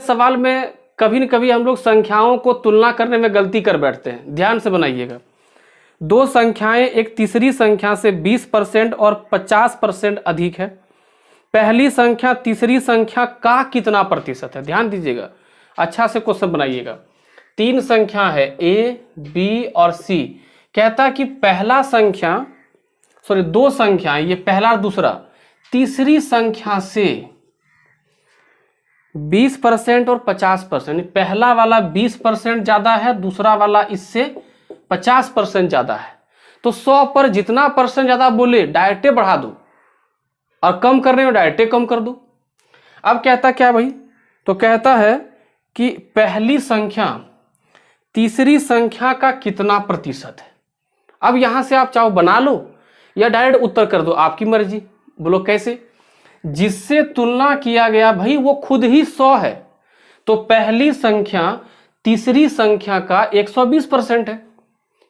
सवाल में कभी न कभी हम लोग संख्याओं को तुलना करने में गलती कर बैठते हैं, ध्यान से बनाइएगा। दो संख्याएं एक तीसरी संख्या से 20% और 50% अधिक है। पहली संख्या तीसरी संख्या का कितना प्रतिशत है? ध्यान दीजिएगा, अच्छा से क्वेश्चन बनाइएगा। तीन संख्या है ए, बी और सी। कहता कि पहला संख्या दो संख्याएं, ये पहला और दूसरा, तीसरी संख्या से 20% और 50%, पहला वाला 20% ज्यादा है, दूसरा वाला इससे 50% ज्यादा है। तो 100 पर जितना परसेंट ज्यादा बोले डायरेक्टे बढ़ा दो और कम करने में डायरेक्टे कम कर दो। अब कहता क्या भाई? तो कहता है कि पहली संख्या तीसरी संख्या का कितना प्रतिशत है। अब यहां से आप चाहो बना लो या डायरेक्ट उत्तर कर दो, आपकी मर्जी। बोलो कैसे? जिससे तुलना किया गया भाई वो खुद ही 100 है, तो पहली संख्या तीसरी संख्या का 120% है,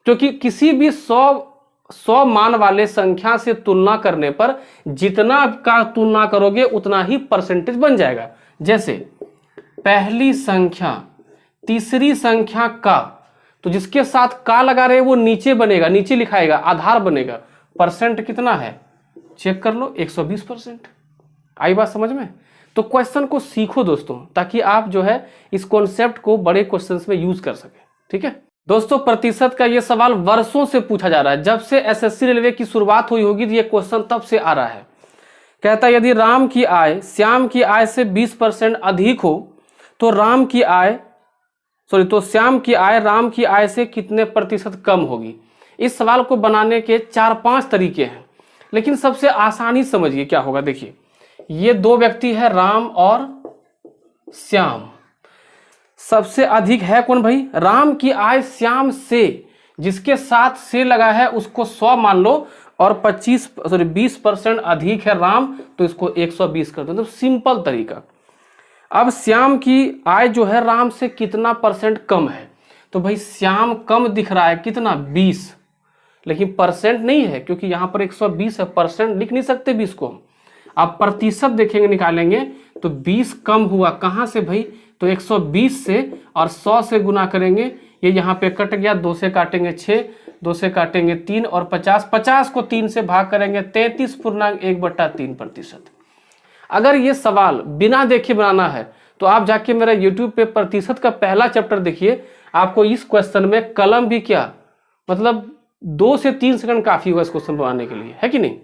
क्योंकि किसी भी 100 मान वाले संख्या से तुलना करने पर जितना का तुलना करोगे उतना ही परसेंटेज बन जाएगा। जैसे पहली संख्या तीसरी संख्या का, तो जिसके साथ का लगा रहे वो नीचे बनेगा, नीचे लिखाएगा, आधार बनेगा। परसेंट कितना है चेक कर लो, 120%। आई बात समझ में? तो क्वेश्चन को सीखो दोस्तों, ताकि आप जो है इस कॉन्सेप्ट को बड़े क्वेश्चंस में यूज कर सके। ठीक है दोस्तों, प्रतिशत का ये सवाल वर्षों से पूछा जा रहा है। जब से एसएससी रेलवे की शुरुआत हुई होगी ये क्वेश्चन तब से आ रहा है। कहता है यदि राम की आय श्याम की आय से 20% अधिक हो तो श्याम की आय राम की आय से कितने प्रतिशत कम होगी। इस सवाल को बनाने के 4-5 तरीके हैं, लेकिन सबसे आसानी समझिए क्या होगा। देखिए, ये दो व्यक्ति है राम और श्याम। सबसे अधिक है कौन भाई? राम की आय श्याम से, जिसके साथ से लगा है उसको 100 मान लो, और 20% अधिक है राम, तो इसको 120 कर दो। तो सिंपल तरीका। अब श्याम की आय जो है राम से कितना परसेंट कम है? तो भाई श्याम कम दिख रहा है कितना? 20, लेकिन परसेंट नहीं है क्योंकि यहां पर 120 है, परसेंट लिख नहीं सकते 20 को हम। आप प्रतिशत देखेंगे, निकालेंगे तो 20 कम हुआ कहां से भाई? तो 120 से, और 100 से गुना करेंगे, ये यहाँ पे कट गया, 2 से काटेंगे 6, 2 से काटेंगे 3, और 50 को 3 से भाग करेंगे 33.1/3%। अगर ये सवाल बिना देखे बनाना है तो आप जाके मेरा यूट्यूब पे प्रतिशत का पहला चैप्टर देखिए। आपको इस क्वेश्चन में कलम भी क्या, मतलब 2 से 3 सेकंड काफी होगा इस क्वेश्चन बनाने के लिए, है कि नहीं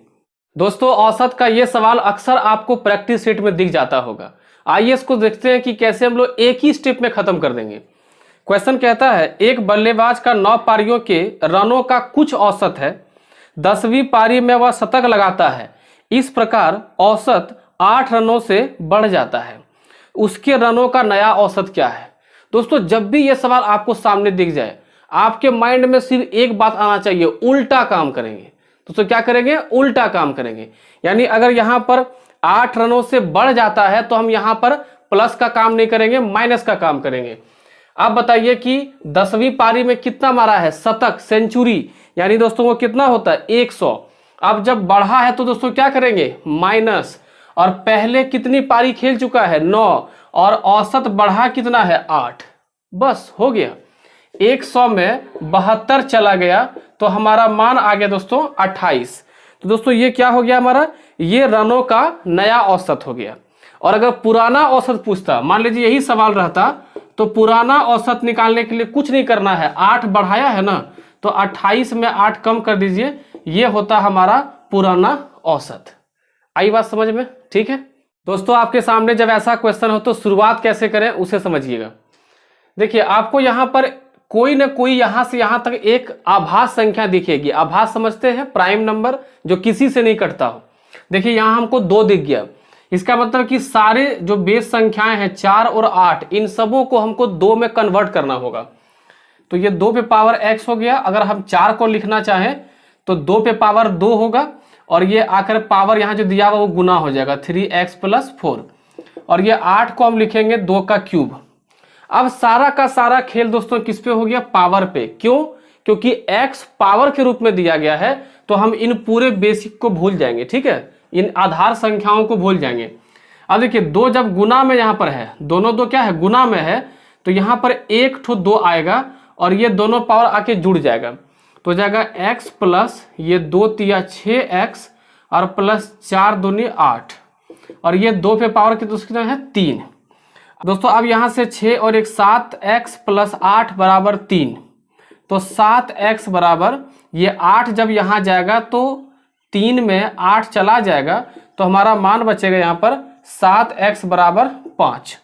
दोस्तों? औसत का ये सवाल अक्सर आपको प्रैक्टिस सेट में दिख जाता होगा। आइए इसको देखते हैं कि कैसे हम लोग एक ही स्टेप में खत्म कर देंगे। क्वेश्चन कहता है एक बल्लेबाज का 9 पारियों के रनों का कुछ औसत है, 10वीं पारी में वह शतक लगाता है। इस प्रकार औसत 8 रनों से बढ़ जाता है, उसके रनों का नया औसत क्या है? दोस्तों, जब भी यह सवाल आपको सामने दिख जाए, आपके माइंड में सिर्फ एक बात आना चाहिए, उल्टा काम करेंगे। दोस्तों क्या करेंगे? उल्टा काम करेंगे। यानी अगर यहां पर 8 रनों से बढ़ जाता है तो हम यहां पर प्लस का काम नहीं करेंगे, माइनस का काम करेंगे। आप बताइए कि 10वीं पारी में कितना मारा है? शतक, सेंचुरी, यानी दोस्तों वो कितना होता है? 100। अब जब बढ़ा है तो दोस्तों क्या करेंगे? माइनस। और पहले कितनी पारी खेल चुका है? 9, और औसत बढ़ा कितना है? 8। बस हो गया। 100 में 72 चला गया तो हमारा मान आ गया दोस्तों 28। तो दोस्तों ये क्या हो गया हमारा? ये रनों का नया औसत हो गया। और अगर पुराना औसत पूछता, मान लीजिए यही सवाल रहता, तो पुराना औसत निकालने के लिए कुछ नहीं करना है, 8 बढ़ाया है ना, तो 28 में 8 कम कर दीजिए, ये होता हमारा पुराना औसत। आई बात समझ में? ठीक है दोस्तों, आपके सामने जब ऐसा क्वेश्चन हो तो शुरुआत कैसे करें उसे समझिएगा। देखिए, आपको यहां पर कोई ना कोई यहां से यहां तक एक आभास संख्या दिखेगी। आभास समझते हैं? प्राइम नंबर जो किसी से नहीं कटता हो। देखिए यहां हमको 2 दिख गया, इसका मतलब कि सारे जो बेस संख्याएं हैं 4 और 8, इन सबों को हमको 2 में कन्वर्ट करना होगा। तो ये 2 पे पावर x हो गया। अगर हम 4 को लिखना चाहें तो 2 पे पावर 2 होगा, और ये आकर पावर यहां जो दिया हुआ वो गुना हो जाएगा 3x + 4, और ये 8 को हम लिखेंगे 2 का क्यूब। अब सारा का सारा खेल दोस्तों किस पे हो गया? पावर पे। क्यों? क्योंकि x पावर के रूप में दिया गया है, तो हम इन पूरे बेसिक को भूल जाएंगे। ठीक है, इन आधार संख्याओं को भूल जाएंगे। अब देखिए 2 जब गुना में यहाँ पर है, दोनों 2 क्या है गुना में है, तो यहाँ पर 1 ठो 2 आएगा और ये दोनों पावर आके जुड़ जाएगा, तो जाएगा x प्लस ये 2 तिया 6x और प्लस 4 दूनी 8 और ये 2 पे पावर कितना है 3। दोस्तों अब यहाँ से 6 और 1 7x प्लस 8 बराबर 3, तो 7x बराबर ये 8 जब यहाँ जाएगा तो 3 में 8 चला जाएगा, तो हमारा मान बचेगा यहाँ पर 7x बराबर 5।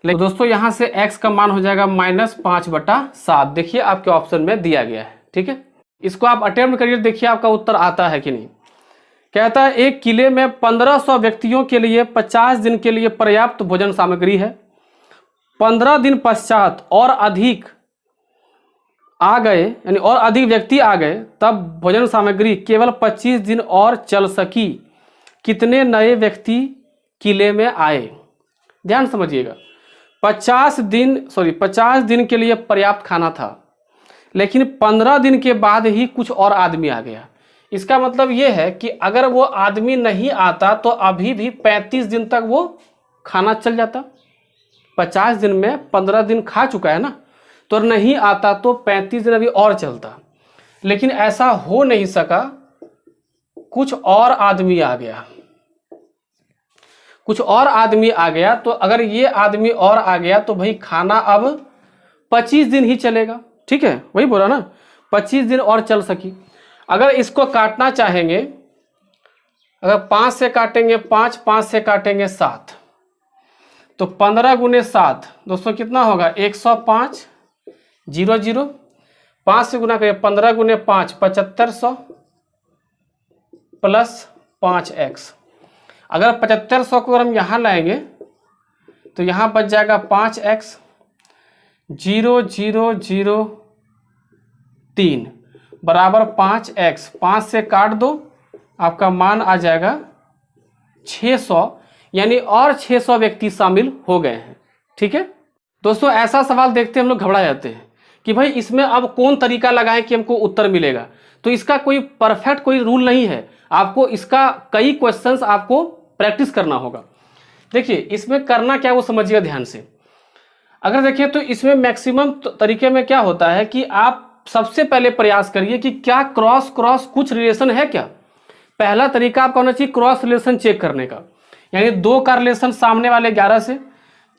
लेकिन दोस्तों यहाँ से x का मान हो जाएगा -5/7। देखिए आपके ऑप्शन में दिया गया है, ठीक है। इसको आप अटेम्प्ट करिए, देखिए आपका उत्तर आता है कि नहीं। कहता है एक किले में 1500 व्यक्तियों के लिए 50 दिन के लिए पर्याप्त भोजन सामग्री है। 15 दिन पश्चात और अधिक आ गए, यानी और अधिक व्यक्ति आ गए, तब भोजन सामग्री केवल 25 दिन और चल सकी। कितने नए व्यक्ति किले में आए? ध्यान समझिएगा, 50 दिन के लिए पर्याप्त खाना था, लेकिन 15 दिन के बाद ही कुछ और आदमी आ गया। इसका मतलब यह है कि अगर वो आदमी नहीं आता तो अभी भी 35 दिन तक वो खाना चल जाता। 50 दिन में 15 दिन खा चुका है ना, तो नहीं आता तो 35 दिन अभी और चलता। लेकिन ऐसा हो नहीं सका, कुछ और आदमी आ गया, कुछ और आदमी आ गया। तो अगर ये आदमी और आ गया तो भाई खाना अब 25 दिन ही चलेगा, ठीक है, वही बोला ना, 25 दिन और चल सकी। अगर इसको काटना चाहेंगे, अगर 5 से काटेंगे 5, 5 से काटेंगे 7, तो 15 गुने 7 दोस्तों कितना होगा 105, 0 0, 5 से गुना करिए 15 गुने 5 7500 प्लस 5x। अगर 7500 को अगर हम यहाँ लाएंगे तो यहाँ बच जाएगा 5x, 0 0 0 3 बराबर 5x। 5 से काट दो, आपका मान आ जाएगा 600, यानी और 600 व्यक्ति शामिल हो गए हैं, ठीक है। दोस्तों ऐसा सवाल देखते हम लोग घबरा जाते हैं कि भाई इसमें अब कौन तरीका लगाएं कि हमको उत्तर मिलेगा। तो इसका कोई परफेक्ट कोई रूल नहीं है, आपको इसका कई क्वेश्चंस आपको प्रैक्टिस करना होगा। देखिए इसमें करना क्या वो समझिए ध्यान से। अगर देखें तो इसमें मैक्सिमम तरीके में क्या होता है कि आप सबसे पहले प्रयास करिए कि क्या क्रॉस कुछ रिलेशन है क्या। पहला तरीका आपका होना चाहिए क्रॉस रिलेशन चेक करने का, यानी 2 का रिलेशन सामने वाले 11 से,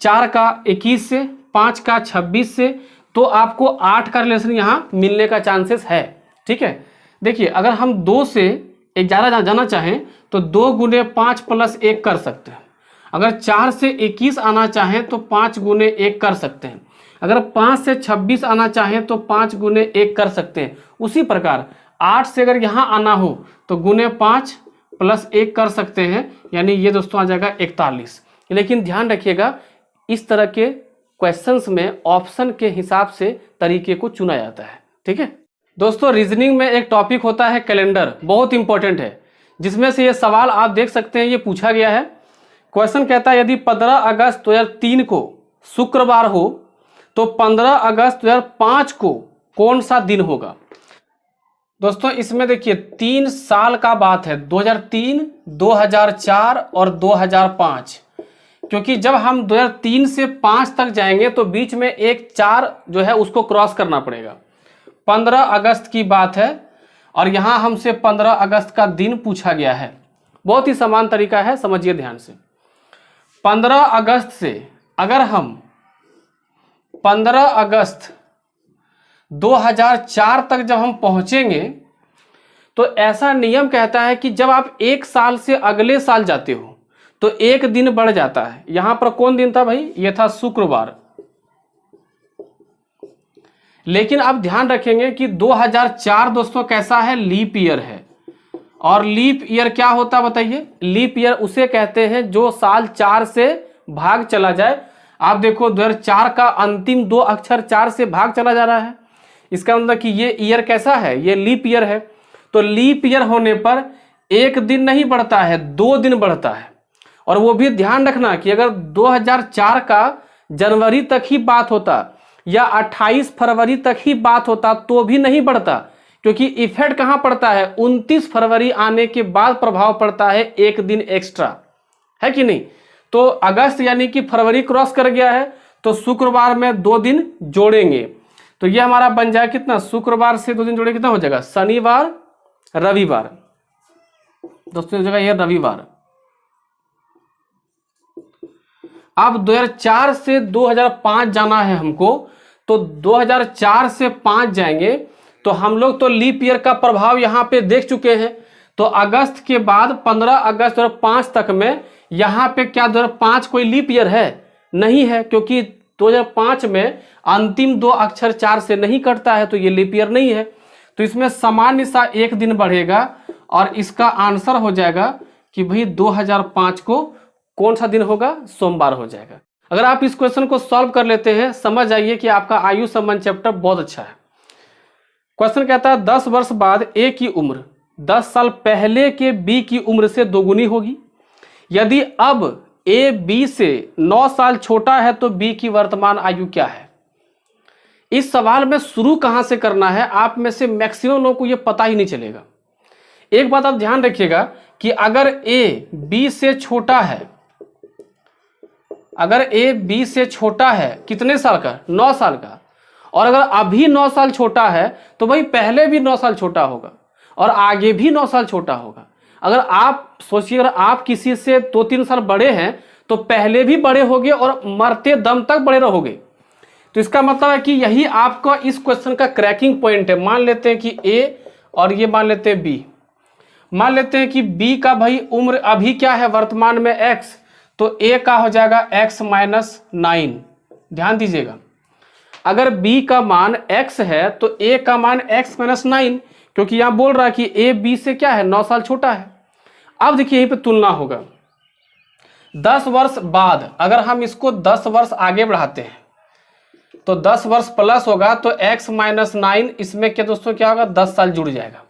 4 का 21 से, 5 का 26 से, तो आपको 8 का रिलेशन यहाँ मिलने का चांसेस है, ठीक है। देखिए अगर हम 2 से 11 जाना चाहें तो 2 गुने 5 प्लस 1 कर सकते हैं। अगर 4 से 21 आना चाहें तो 5 गुने 1 कर सकते हैं। अगर 5 से 26 आना चाहें तो 5 गुने 1 कर सकते हैं। उसी प्रकार 8 से अगर यहाँ आना हो तो गुने 5 प्लस 1 कर सकते हैं, यानी ये दोस्तों आ जाएगा 41। लेकिन ध्यान रखिएगा इस तरह के क्वेश्चंस में ऑप्शन के हिसाब से तरीके को चुना जाता है, ठीक है। दोस्तों रीजनिंग में एक टॉपिक होता है कैलेंडर, बहुत इंपॉर्टेंट है, जिसमें से ये सवाल आप देख सकते हैं, ये पूछा गया है। क्वेश्चन कहता है यदि 15 अगस्त 2003 को शुक्रवार हो तो 15 अगस्त 2005 को कौन सा दिन होगा। दोस्तों इसमें देखिए 3 साल का बात है, 2003, 2004 और 2005, क्योंकि जब हम 2003 से 5 तक जाएंगे तो बीच में एक 4 जो है उसको क्रॉस करना पड़ेगा। 15 अगस्त की बात है और यहाँ हमसे 15 अगस्त का दिन पूछा गया है। बहुत ही समान तरीका है, समझिए ध्यान से। 15 अगस्त से अगर हम 15 अगस्त 2004 तक जब हम पहुंचेंगे तो ऐसा नियम कहता है कि जब आप 1 साल से अगले साल जाते हो तो 1 दिन बढ़ जाता है। यहां पर कौन दिन था भाई, ये था शुक्रवार। लेकिन अब ध्यान रखेंगे कि 2004 दोस्तों कैसा है, लीप ईयर है। और लीप ईयर क्या होता है बताइए, लीप ईयर उसे कहते हैं जो साल 4 से भाग चला जाए। आप देखो 2004 का अंतिम 2 अक्षर 4 से भाग चला जा रहा है, इसका मतलब कि ये ईयर कैसा है, ये लीप ईयर है। तो लीप ईयर होने पर 1 दिन नहीं बढ़ता है, 2 दिन बढ़ता है। और वो भी ध्यान रखना कि अगर 2004 का जनवरी तक ही बात होता या 28 फरवरी तक ही बात होता तो भी नहीं बढ़ता, क्योंकि इफेक्ट कहां पड़ता है, 29 फरवरी आने के बाद प्रभाव पड़ता है 1 दिन एक्स्ट्रा, है कि नहीं। तो अगस्त यानी कि फरवरी क्रॉस कर गया है, तो शुक्रवार में 2 दिन जोड़ेंगे, तो ये हमारा बन जाएगा कितना, शुक्रवार से 2 दिन जोड़े कितना हो जाएगा, शनिवार रविवार। दोस्तों हो जाएगा ये रविवार। अब 2004 से 2005 जाना है हमको, तो 2004 से 5 जाएंगे, तो हम लोग तो लीप ईयर का प्रभाव यहाँ पे देख चुके हैं। तो अगस्त के बाद 15 अगस्त 2005 तक में यहाँ पे क्या 2005 कोई लीप ईयर है, नहीं है, क्योंकि 2005 में अंतिम 2 अक्षर 4 से नहीं कटता है, तो ये लीप ईयर नहीं है। तो इसमें सामान्य सा 1 दिन बढ़ेगा और इसका आंसर हो जाएगा कि भाई 2005 को कौन सा दिन होगा, सोमवार हो जाएगा। अगर आप इस क्वेश्चन को सॉल्व कर लेते हैं, समझ जाइए कि आपका आयु संबंध चैप्टर बहुत अच्छा है। क्वेश्चन कहता है 10 वर्ष बाद ए की उम्र 10 साल पहले के बी की उम्र से दोगुनी होगी। यदि अब ए बी से 9 साल छोटा है तो बी की वर्तमान आयु क्या है। इस सवाल में शुरू कहां से करना है, आप में से मैक्सिमम लोगों को यह पता ही नहीं चलेगा। एक बात आप ध्यान रखिएगा कि अगर ए बी से छोटा है, अगर ए बी से छोटा है कितने साल का, 9 साल का, और अगर अभी 9 साल छोटा है तो भाई पहले भी 9 साल छोटा होगा और आगे भी 9 साल छोटा होगा। अगर आप सोचिए, अगर आप किसी से 2-3 साल बड़े हैं तो पहले भी बड़े होगे और मरते दम तक बड़े रहोगे। तो इसका मतलब है कि यही आपका इस क्वेश्चन का क्रैकिंग पॉइंट है। मान लेते हैं कि ए और ये मान लेते हैं बी, मान लेते हैं कि बी का भाई उम्र अभी क्या है वर्तमान में x, तो a का हो जाएगा x माइनस 9। ध्यान दीजिएगा, अगर b का मान x है तो a का मान x माइनस 9, क्योंकि यहां बोल रहा है कि a b से क्या है 9 साल छोटा है। अब देखिए यहीं पे तुलना होगा, 10 वर्ष बाद अगर हम इसको 10 वर्ष आगे बढ़ाते हैं तो 10 वर्ष प्लस होगा, तो x माइनस 9 इसमें क्या दोस्तों क्या होगा, 10 साल जुड़ जाएगा।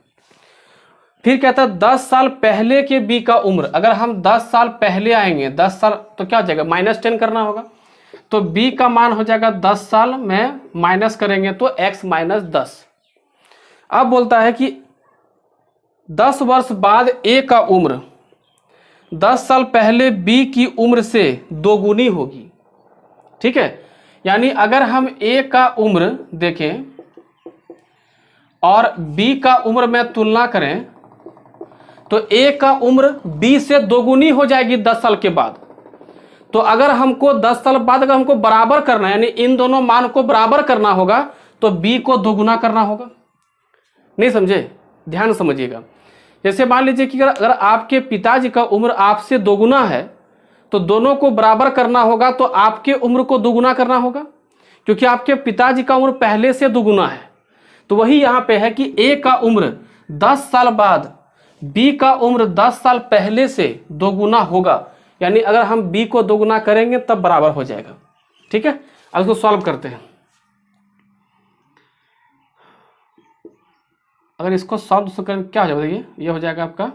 फिर कहता है 10 साल पहले के बी का उम्र, अगर हम 10 साल पहले आएंगे 10 साल तो क्या हो जाएगा, -10 करना होगा, तो बी का मान हो जाएगा 10 साल में माइनस करेंगे तो x माइनस 10। अब बोलता है कि 10 वर्ष बाद ए का उम्र 10 साल पहले बी की उम्र से दोगुनी होगी। ठीक है, यानी अगर हम ए का उम्र देखें और बी का उम्र में तुलना करें तो ए का उम्र बी से दोगुनी हो जाएगी 10 साल के बाद। तो अगर हमको 10 साल बाद अगर हमको बराबर करना है, यानी इन दोनों मान को बराबर करना होगा, तो बी को दोगुना करना होगा। नहीं समझे, ध्यान समझिएगा। जैसे मान लीजिए कि अगर आपके पिताजी का उम्र आपसे दोगुना है तो दोनों को बराबर करना होगा, तो आपके उम्र को दोगुना करना होगा, क्योंकि आपके पिताजी का उम्र पहले से दोगुना है। तो वही यहाँ पे है कि ए का उम्र 10 साल बाद बी का उम्र 10 साल पहले से दोगुना होगा, यानी अगर हम बी को दोगुना करेंगे तब बराबर हो जाएगा। ठीक है, अब इसको सॉल्व करते हैं। अगर इसको सॉल्व करें क्या हो जाएगा, देखिए ये हो जाएगा आपका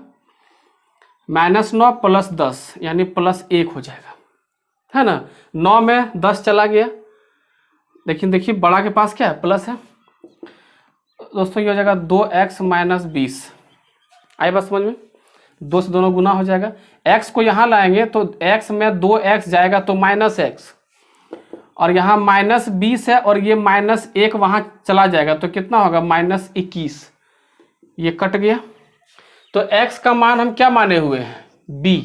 -9 + 10 यानी +1 हो जाएगा, है ना। 9 में 10 चला गया, लेकिन देखिए बड़ा के पास क्या है, प्लस है। दोस्तों ये हो जाएगा 2x माइनस 20। आए बात समझ में, 2 से दोनों गुना हो जाएगा। x को यहाँ लाएंगे तो x में 2x जाएगा तो -x, और यहाँ -20 है और ये -1 वहाँ चला जाएगा तो कितना होगा, -21। ये कट गया, तो x का मान हम क्या माने हुए हैं, b,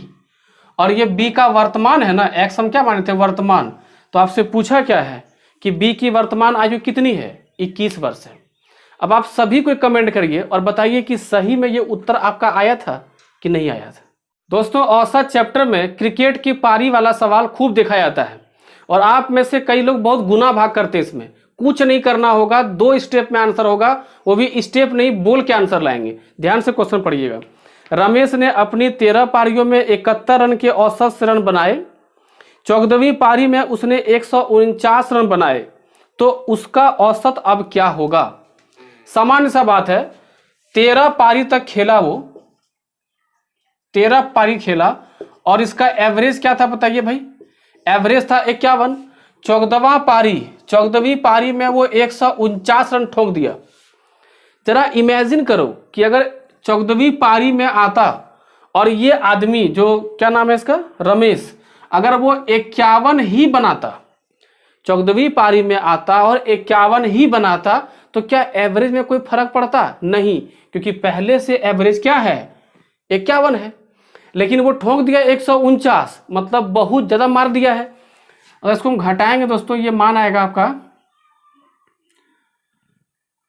और ये b का वर्तमान है ना, x हम क्या माने थे, वर्तमान। तो आपसे पूछा क्या है कि b की वर्तमान आयु कितनी है, 21 वर्ष है। अब आप सभी को कमेंट करिए और बताइए कि सही में ये उत्तर आपका आया था कि नहीं आया था। दोस्तों औसत चैप्टर में क्रिकेट की पारी वाला सवाल खूब देखा जाता है और आप में से कई लोग बहुत गुना भाग करते हैं। इसमें कुछ नहीं करना होगा, 2 स्टेप में आंसर होगा, वो भी स्टेप नहीं बोल के आंसर लाएंगे। ध्यान से क्वेश्चन पढ़िएगा। रमेश ने अपनी 13 पारियों में 71 रन के औसत से रन बनाए, 14वीं पारी में उसने 149 रन बनाए, तो उसका औसत अब क्या होगा। सामान्य सा बात है, 13 पारी तक खेला, वो 13 पारी खेला और इसका एवरेज क्या था बताइए भाई, एवरेज था 51। 14वीं पारी में वो 149 रन ठोक दिया। जरा इमेजिन करो कि अगर 14वीं पारी में आता और ये आदमी जो क्या नाम है इसका, रमेश, अगर वो 51 ही बनाता, 14वीं पारी में आता और 51 ही बनाता, तो क्या एवरेज में कोई फर्क पड़ता? नहीं, क्योंकि पहले से एवरेज क्या है? 51 है। लेकिन वो ठोक दिया 149, मतलब बहुत ज्यादा मार दिया है। अगर इसको हम घटाएंगे दोस्तों, ये मान आएगा आपका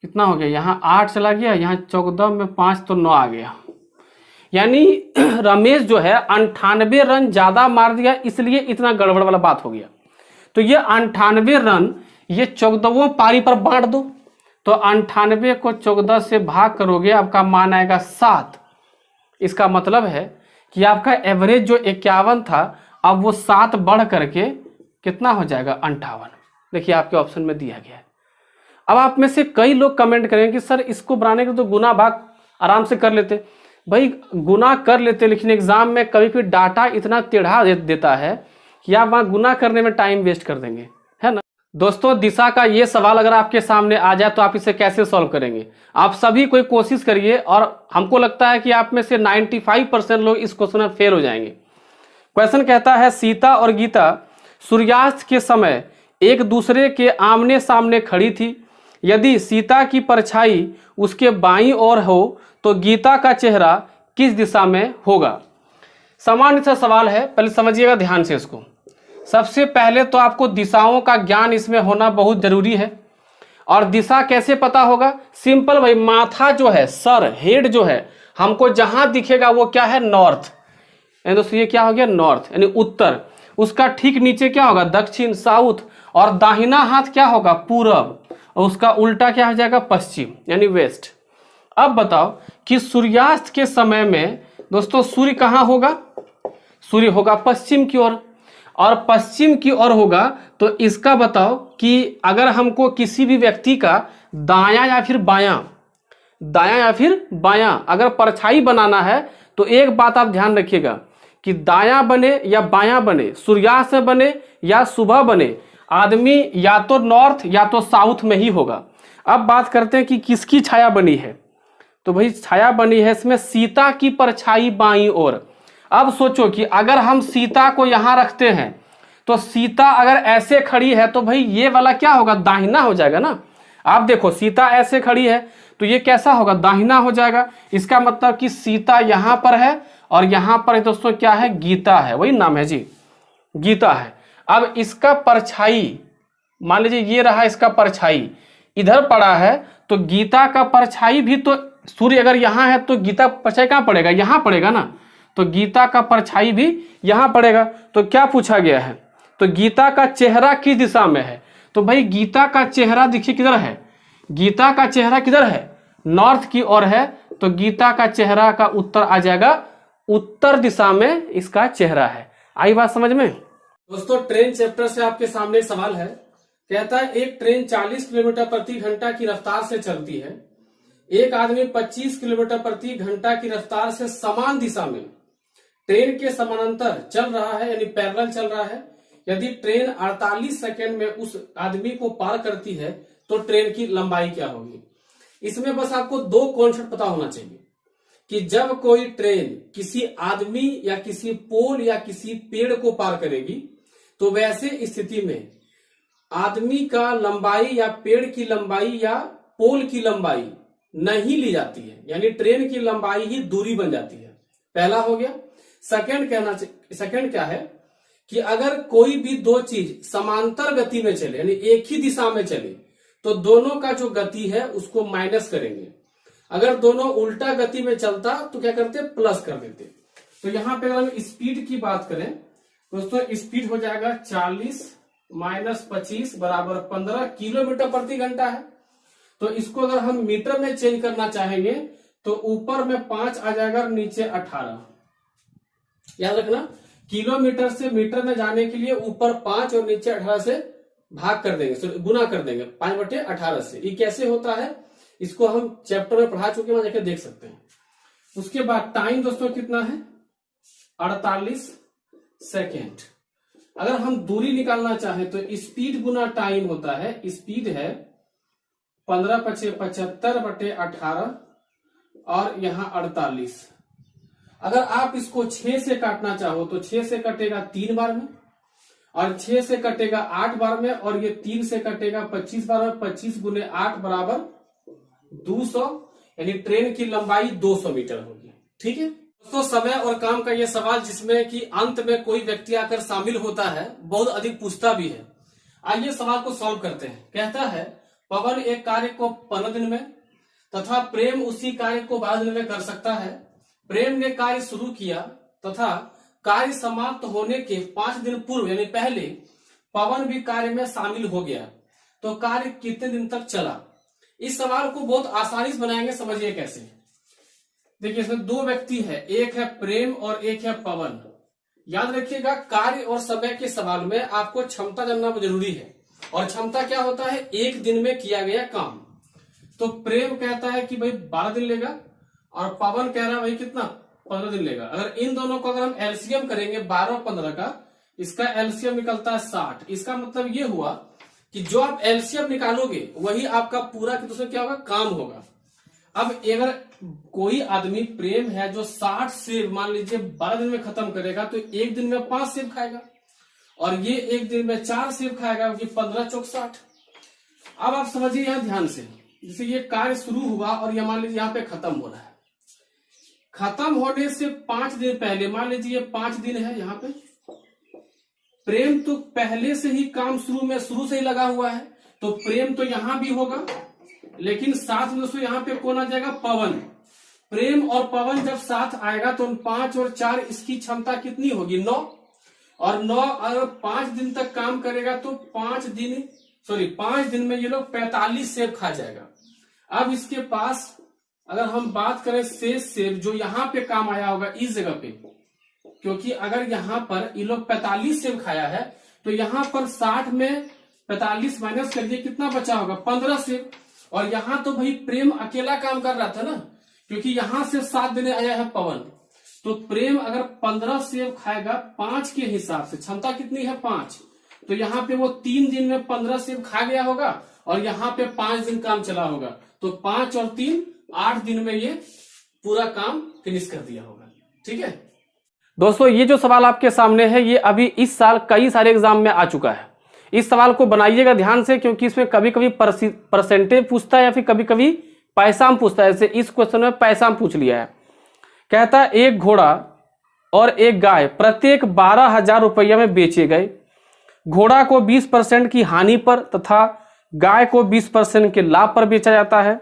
कितना हो गया, यहाँ 8 चला गया, यहाँ 14 में 5 तो 9 आ गया। यानी रमेश जो है 98 रन ज्यादा मार दिया, इसलिए इतना गड़बड़ वाला बात हो गया। तो ये 98 रन ये 14वां पारी पर बांट दो, तो 98 को 14 से भाग करोगे, आपका मान आएगा 7। इसका मतलब है कि आपका एवरेज जो 51 था, अब वो 7 बढ़ करके कितना हो जाएगा? 58। देखिए आपके ऑप्शन में दिया गया है। अब आप में से कई लोग कमेंट करेंगे कि सर इसको बनाने के तो गुना भाग आराम से कर लेते। भाई गुना कर लेते, लेकिन एग्जाम में कभी कभी डाटा इतना टेढ़ा देता है कि आप वहां गुना करने में टाइम वेस्ट कर देंगे, है ना। दोस्तों दिशा का ये सवाल अगर आपके सामने आ जाए तो आप इसे कैसे सॉल्व करेंगे? आप सभी कोई कोशिश करिए, और हमको लगता है कि आप में से 95% लोग इस क्वेश्चन में फेल हो जाएंगे। क्वेश्चन कहता है, सीता और गीता सूर्यास्त के समय एक दूसरे के आमने सामने खड़ी थी। यदि सीता की परछाई उसके बाईं ओर हो तो गीता का चेहरा किस दिशा में होगा? सामान्य सा सवाल है, पहले समझिएगा ध्यान से इसको। सबसे पहले तो आपको दिशाओं का ज्ञान इसमें होना बहुत जरूरी है। और दिशा कैसे पता होगा? सिंपल भाई, माथा जो है, सर, हेड जो है, हमको जहां दिखेगा वो क्या है? नॉर्थ। यानी दोस्तों ये क्या हो गया? नॉर्थ यानी उत्तर। उसका ठीक नीचे क्या होगा? दक्षिण, साउथ। और दाहिना हाथ क्या होगा? पूरब। और उसका उल्टा क्या हो जाएगा? पश्चिम यानी वेस्ट। अब बताओ कि सूर्यास्त के समय में दोस्तों सूर्य कहां होगा? सूर्य होगा पश्चिम की ओर, और पश्चिम की ओर होगा। तो इसका बताओ कि अगर हमको किसी भी व्यक्ति का दायां या फिर बायां अगर परछाई बनाना है, तो एक बात आप ध्यान रखिएगा कि दायां बने या बायां बने, सूर्यास्त में बने या सुबह बने, आदमी या तो नॉर्थ या तो साउथ में ही होगा। अब बात करते हैं कि किसकी छाया बनी है। तो भाई छाया बनी है इसमें सीता की परछाई बाईं ओर। अब सोचो कि अगर हम सीता को यहां रखते हैं, तो सीता अगर ऐसे खड़ी है तो भाई ये वाला क्या होगा? दाहिना हो जाएगा ना। आप देखो सीता ऐसे खड़ी है तो ये कैसा होगा? दाहिना हो जाएगा। इसका मतलब कि सीता यहां पर है और यहां पर दोस्तों क्या है? गीता है, वही नाम है जी, गीता है। अब इसका परछाई मान लीजिए ये रहा, इसका परछाई इधर पड़ा है, तो गीता का परछाई भी तो सूर्य अगर यहां है तो गीता परछाई कहां पड़ेगा? यहां पड़ेगा ना। तो गीता का परछाई भी यहां पड़ेगा। तो क्या पूछा गया है? तो गीता का चेहरा किस दिशा में है? तो भाई गीता का चेहरा देखिए किधर है? गीता का चेहरा किधर है? नॉर्थ की ओर है। तो गीता का चेहरा का उत्तर आ जाएगा उत्तर दिशा में इसका चेहरा है। आई बात समझ में? दोस्तों ट्रेन चैप्टर से आपके सामने एक सवाल है। कहता है एक ट्रेन 40 किलोमीटर प्रति घंटा की रफ्तार से चलती है। एक आदमी 25 किलोमीटर प्रति घंटा की रफ्तार से समान दिशा में ट्रेन के समानांतर चल रहा है, यानी पैरेलल चल रहा है। यदि ट्रेन 48 सेकंड में उस आदमी को पार करती है तो ट्रेन की लंबाई क्या होगी? इसमें बस आपको दो कॉन्सेप्ट पता होना चाहिए कि जब कोई ट्रेन किसी आदमी या किसी पोल या किसी पेड़ को पार करेगी, तो वैसे स्थिति में आदमी का लंबाई या पेड़ की लंबाई या पोल की लंबाई नहीं ली जाती है, यानी ट्रेन की लंबाई ही दूरी बन जाती है। पहला हो गया। सेकंड क्या है कि अगर कोई भी दो चीज समांतर गति में चले, यानी एक ही दिशा में चले, तो दोनों का जो गति है उसको माइनस करेंगे। अगर दोनों उल्टा गति में चलता तो क्या करते? प्लस कर देते। तो यहां पे अगर स्पीड की बात करें दोस्तों, स्पीड हो जाएगा 40 - 25 बराबर 15 किलोमीटर प्रति घंटा है। तो इसको अगर हम मीटर में चेंज करना चाहेंगे तो ऊपर में 5 आ जाएगा, नीचे 18। याद रखना, किलोमीटर से मीटर में जाने के लिए ऊपर 5 और नीचे 18 से भाग कर देंगे, गुना कर देंगे 5/18 से। ये कैसे होता है इसको हम चैप्टर में पढ़ा चुके हैं, वहां जाके देख सकते हैं। उसके बाद टाइम दोस्तों कितना है? 48 सेकेंड। अगर हम दूरी निकालना चाहें तो स्पीड गुना टाइम होता है। स्पीड है 15 × 75/18 और यहां 48। अगर आप इसको 6 से काटना चाहो तो 6 से कटेगा 3 बार में, और 6 से कटेगा 8 बार में, और ये 3 से कटेगा 25 बार में। 25 गुने 8 बराबर 200, यानी ट्रेन की लंबाई 200 मीटर होगी। ठीक है दोस्तों, समय और काम का ये सवाल जिसमें कि अंत में कोई व्यक्ति आकर शामिल होता है, बहुत अधिक पूछता भी है। आइए सवाल को सॉल्व करते हैं। कहता है पवन एक कार्य को 15 दिन में तथा प्रेम उसी कार्य को 12 दिन में कर सकता है। प्रेम ने कार्य शुरू किया तथा कार्य समाप्त होने के 5 दिन पूर्व यानी पहले पवन भी कार्य में शामिल हो गया, तो कार्य कितने दिन तक चला। इस सवाल को बहुत आसानी से बनाएंगे, समझिए कैसे। देखिए इसमें 2 व्यक्ति है, एक है प्रेम और एक है पवन। याद रखिएगा कार्य और समय के सवाल में आपको क्षमता जानना जरूरी है, और क्षमता क्या होता है, एक दिन में किया गया काम। तो प्रेम कहता है कि भाई 12 दिन लेगा, और पवन कह रहा है भाई कितना 15 दिन लेगा। अगर इन दोनों को अगर हम एलसीएम करेंगे 12 और 15 का, इसका एलसीएम निकलता है 60। इसका मतलब ये हुआ कि जो आप एलसीएम निकालोगे वही आपका पूरा कि दूसरा क्या होगा, काम होगा। अब अगर कोई आदमी प्रेम है जो 60 सेब मान लीजिए 12 दिन में खत्म करेगा, तो एक दिन में 5 सेब खाएगा, और ये एक दिन में 4 सेब खाएगा, क्योंकि 15 चौक 60। अब आप समझिए यहां ध्यान से, जैसे ये कार्य शुरू हुआ और ये मान लीजिए यहाँ पे खत्म हो रहा है। खत्म होने से 5 दिन पहले, मान लीजिए 5 दिन है यहाँ पे, प्रेम तो पहले से ही काम शुरू से ही लगा हुआ है, तो प्रेम तो यहां भी होगा, लेकिन साथ में दोस्तों यहाँ पे कौन आ जाएगा, पवन। प्रेम और पवन जब साथ आएगा तो 5 और 4 इसकी क्षमता कितनी होगी, 9, और 9 अगर 5 दिन तक काम करेगा तो 5 दिन में ये लोग 45 सेब खा जाएगा। अब इसके पास अगर हम बात करें शेष सेब जो यहाँ पे काम आया होगा इस जगह पे, क्योंकि अगर यहाँ पर ये लोग 45 सेब खाया है, तो यहाँ पर 60 में 45 माइनस कर दिए, कितना बचा होगा, 15 सेब। और यहाँ तो भाई प्रेम अकेला काम कर रहा था ना, क्योंकि यहां से 7 देने आया है पवन, तो प्रेम अगर 15 सेब खाएगा 5 के हिसाब से, क्षमता कितनी है 5, तो यहाँ पे वो 3 दिन में 15 सेब खा गया होगा, और यहाँ पे 5 दिन काम चला होगा, तो 5 और 3 8 दिन में ये पूरा काम फिनिश कर दिया होगा। ठीक है दोस्तों, ये जो सवाल आपके सामने है ये अभी इस साल कई सारे एग्जाम में आ चुका है। इस सवाल को बनाइएगा ध्यान से, क्योंकि इसमें कभी कभी परसेंटेज पूछता है या फिर कभी कभी पैसा में पूछता है। जैसे इस क्वेश्चन में पैसा में पूछ लिया है। कहता है एक घोड़ा और एक गाय प्रत्येक 12,000 रुपया में बेचे गए। घोड़ा को 20% की हानि पर तथा गाय को 20% के लाभ पर बेचा जाता है,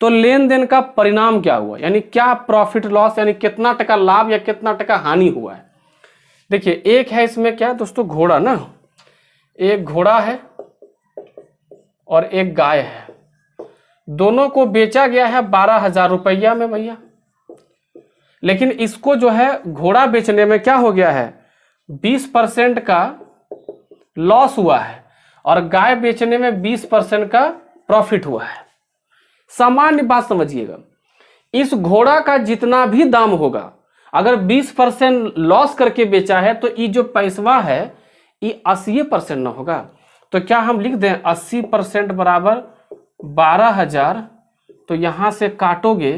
तो लेन देन का परिणाम क्या हुआ, यानी क्या प्रॉफिट लॉस, यानी कितना टका लाभ या कितना टका हानि हुआ है। देखिए एक है इसमें क्या दोस्तों, घोड़ा ना, एक घोड़ा है और एक गाय है, दोनों को बेचा गया है 12,000 रुपया में भैया। लेकिन इसको जो है घोड़ा बेचने में क्या हो गया है, 20% का लॉस हुआ है, और गाय बेचने में 20% का प्रॉफिट हुआ है। सामान्य बात समझिएगा, इस घोड़ा का जितना भी दाम होगा, अगर 20% लॉस करके बेचा है, तो ये जो पैसवा है ये 80% ना होगा। तो क्या हम लिख दें 80% बराबर 12,000, तो यहां से काटोगे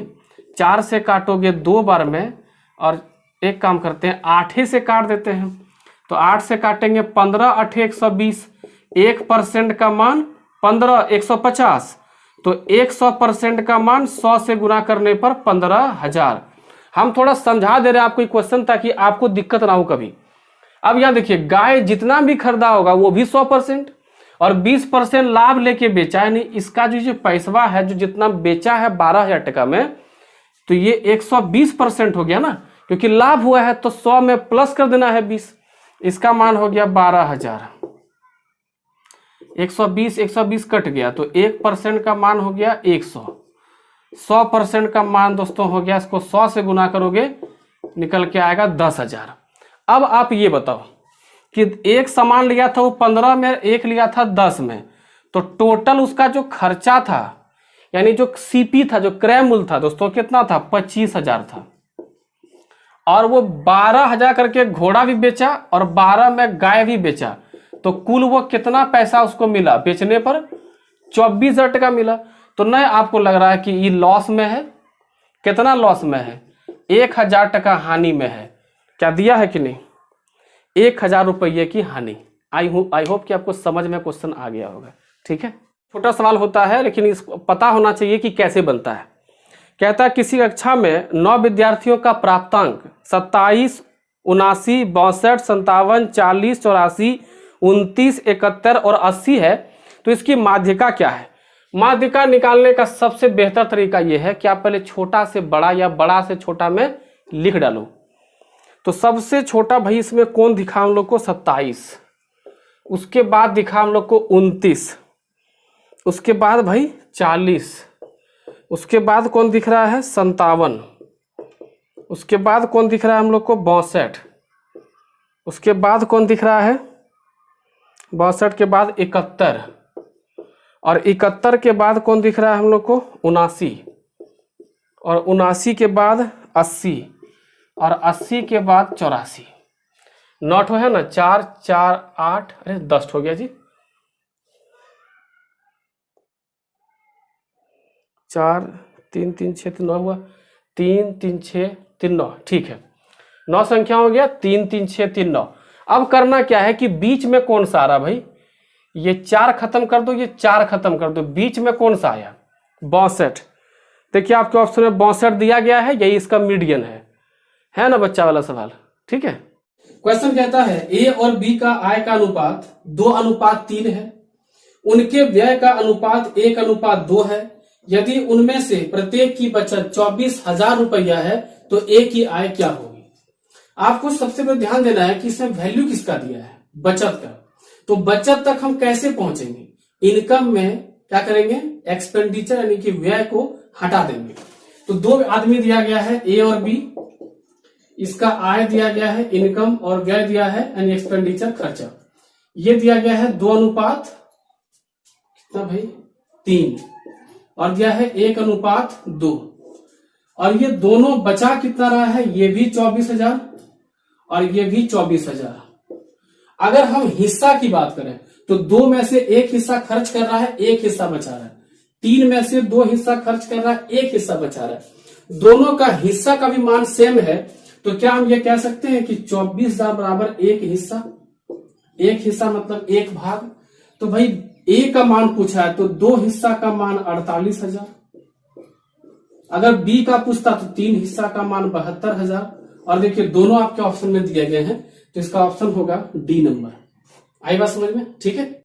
4 से काटोगे 2 बार में, और एक काम करते हैं 8 से काट देते हैं, तो 8 से काटेंगे 15 8 120, 1% का मान 15 150, तो 100% का मान 100 से गुना करने पर 15,000। हम थोड़ा समझा दे रहे हैं आपको क्वेश्चन ताकि आपको दिक्कत ना हो कभी। अब यहां देखिए गाय जितना भी खरीदा होगा वो भी 100%, और 20% लाभ लेके बेचा है, नहीं इसका जो पैसवा है जो जितना बेचा है 12,000 टका में, तो ये 120% हो गया ना, क्योंकि लाभ हुआ है तो 100 में प्लस कर देना है 20, इसका मान हो गया 12,000। 120 कट गया तो 1% का मान हो गया 100, 100% का मान दोस्तों हो गया, इसको 100 से गुना करोगे निकल के आएगा 10,000। अब आप ये बताओ कि एक सामान लिया था वो 15 में, एक लिया था 10 में, तो टोटल उसका जो खर्चा था यानी जो सीपी था, जो क्रय मूल्य था दोस्तों कितना था, 25,000 था, और वो 12,000 करके घोड़ा भी बेचा और 12 में गाय भी बेचा, तो कुल वो कितना पैसा उसको मिला बेचने पर, 24,000 टका मिला। तो नहीं आपको लग रहा है कि ये लॉस में है, कितना लॉस में है, 1000 टका हानि में है। क्या दिया है कि नहीं? 1000 रुपये की हानि। आई होप कि आपको समझ में क्वेश्चन आ गया होगा। ठीक है, छोटा सवाल होता है लेकिन इसको पता होना चाहिए कि कैसे बनता है। कहता है किसी कक्षा में 9 विद्यार्थियों का प्राप्तांक 27, 79, 62, 57, 40, 84, 29, 71 और 80 है, तो इसकी माध्यिका क्या है? माध्यिका निकालने का सबसे बेहतर तरीका यह है कि आप पहले छोटा से बड़ा या बड़ा से छोटा में लिख डालो। तो सबसे छोटा भाई इसमें कौन दिखा हम लोग को? 27। उसके बाद दिखा हम लोग को 29। उसके बाद भाई 40। उसके बाद कौन दिख रहा है? 57। उसके बाद कौन दिख रहा है हम लोग को? 62। उसके बाद कौन दिख रहा है? 62 के बाद 71। और 71 के बाद कौन दिख रहा है हम लोग को? 79। और 79 के बाद 80। और 80 के बाद 84। 9 है ना? 4 4 8, अरे 10 हो गया जी। 4 3 3 6 9 हुआ। 3 3 6 3 9, ठीक है। 9 संख्या हो गया। 3 3 6 3 9। अब करना क्या है कि बीच में कौन सा आ रहा भाई? ये 4 खत्म कर दो, ये 4 खत्म कर दो। बीच में कौन सा आया? 62। देखिए आपके ऑप्शन में 62 दिया गया है, यही इसका मीडियन है ना बच्चा वाला सवाल। ठीक है, क्वेश्चन कहता है ए और बी का आय का अनुपात 2:3 है। उनके व्यय का अनुपात 1:2 है। यदि उनमें से प्रत्येक की बचत 24,000 रुपया है तो ए की आय क्या होगी? आपको सबसे पहले ध्यान देना है कि इसमें वैल्यू किसका दिया है? बचत का। तो बचत तक हम कैसे पहुंचेंगे? इनकम में क्या करेंगे? एक्सपेंडिचर यानी कि व्यय को हटा देंगे। तो 2 आदमी दिया गया है ए और बी। इसका आय दिया गया है, इनकम, और व्यय दिया है यानी एक्सपेंडिचर खर्चा। ये दिया गया है 2:, कितना भाई? 3। और दिया है 1:2। और ये दोनों बचा कितना रहा है? ये भी 24,000 और ये भी 24,000। अगर हम हिस्सा की बात करें तो 2 में से 1 हिस्सा खर्च कर रहा है, 1 हिस्सा बचा रहा है। 3 में से 2 हिस्सा खर्च कर रहा है, 1 हिस्सा बचा रहा है। दोनों का हिस्सा का भी मान सेम है, तो क्या हम ये कह सकते हैं कि 24,000 बराबर 1 हिस्सा। 1 हिस्सा मतलब 1 भाग। तो भाई ए का मान पूछा है तो 2 हिस्सा का मान 48,000। अगर बी का पूछता तो 3 हिस्सा का मान 72,000। और देखिए दोनों आपके ऑप्शन में दिए गए हैं, तो इसका ऑप्शन होगा डी नंबर। आई बात समझ में? ठीक है।